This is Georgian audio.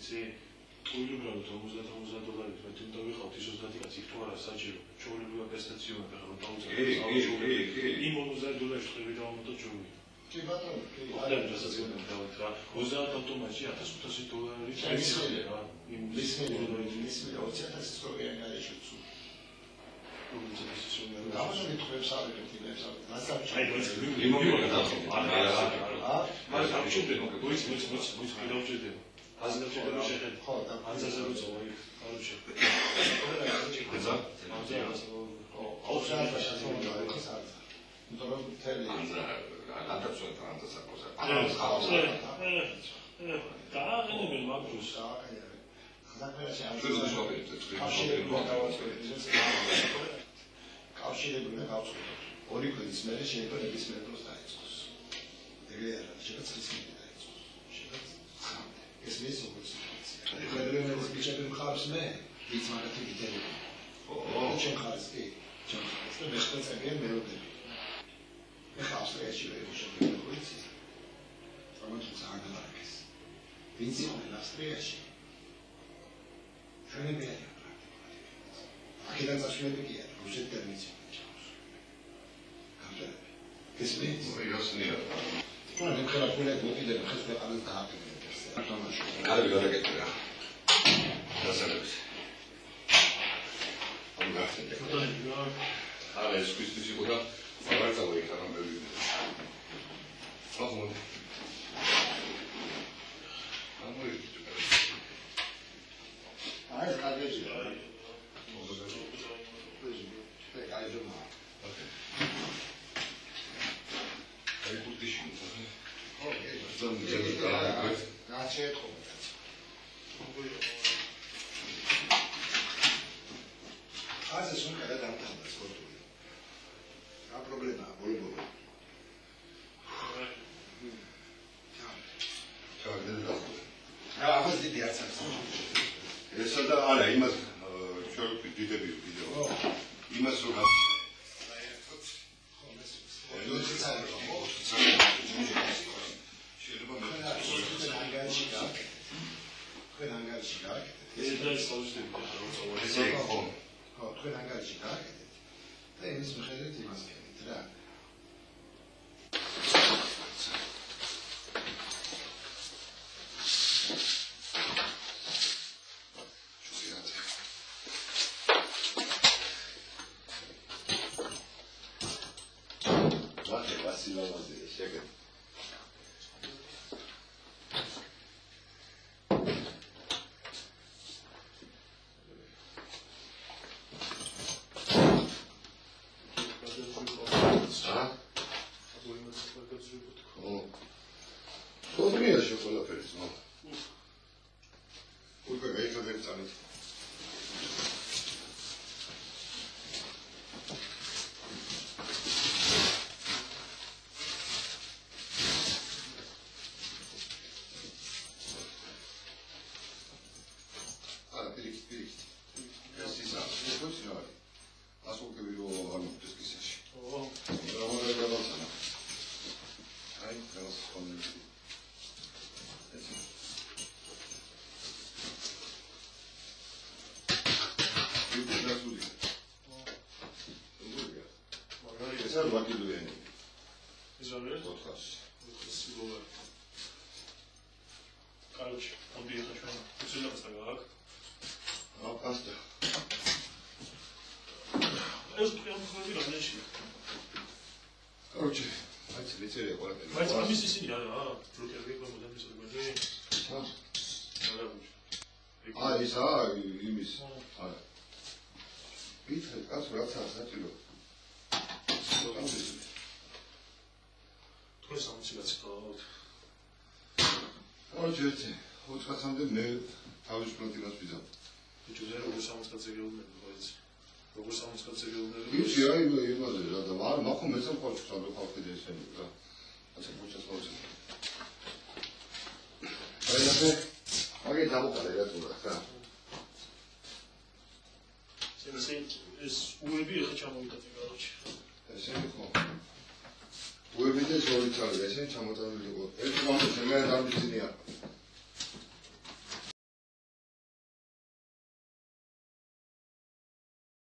იცი? უბრალოდ $50 მე თვითონ დავიხავთ ის 30 კაცი თუ არა საჭირო. ჩვეულებრივად გასტაციონა ხარ რომ დავუწევ. იმ $50 ხები დავამატოთ ჩვენი. კი ბატონო, კი. არა გასტაციონა დავთ რა. 30 ავტომატში $1500 წელი რა. იმ მისმე 20000 სწორია გაიშუცუ. დავაშავით ხებს ავიღეთ იმებს ავიღეთ. აი ეს იმოდი არა. მაგრამ დავჭირდე მოგე. მოიც დავჭირდე. აზრდაჭერა შეხედე. ხო, და ანზაზე როწოვა იქ. კაროჩე. ანზა? აუცილებლად შესაძლოა ეს არის. იმიტომ რომ თელი ანზა გადაწყვეტა ანზა საკოზე. და ენები მაგრუს. კავშირებული გავწყვეტოთ. ორი კვირის მერე შეიძლება ნებისმიერ დროს დაიწყოს. ეგრე არა, შეიძლება წლის მერე დაიწყოს. შეიძლება ხამდე. ეს მის როგორც სიტუაცია. რეგულარულად ბიჭები მხარს მე, ის მაგათი გიტები. ჩემ ხარს კი, ჩემ ხარს და მე ხალხებიან მელოდები. მე ხალხში ვერ შეგვიძლია ვიცი. თუმცა აღარ ვინც იყო ავსტრიაში? ჩვენი ბერია პრაქტიკულად. აქედან წასვლები კი არა, რუსეთიდან მიცემენ ჩავს. გამძლეები. ეს იოსნია. ჩვენ ახლა ფულეთ მოკიდებ ხეს ქვეყანას გააკეთებთ ესე. კარგი გადაგეთქვი რა. დასალებს. ამ გახსენე. არა ეს ქრისტის იყო და აღარ წავეიქა რომ ბევრი. ახლა აი კარგია. აი კურტიში მოხდა. ოკეი. ზოგადად გაჩერხო. ასე სულ კარგად დამთავრდა სპორტული. რა პრობლემაა ბოლო-ბოლო? ამას დიდი არც არის. ესა და არა, იმას ჩვენ დიდები ვიდეო. იმას რომ საერთოდ შეიძლება მე თქვენ ანგარიში გააკეთეთ. ეს და საუბრობთ რა ესე ხო. ხო, თქვენ ანგარიში გააკეთეთ. და იმის მიხედვით იმას ქენით რა. უებიდან სწორი წავიდა, ესენი ჩამოწამული იყო. ერთი მომენტი მე არ დამძინია.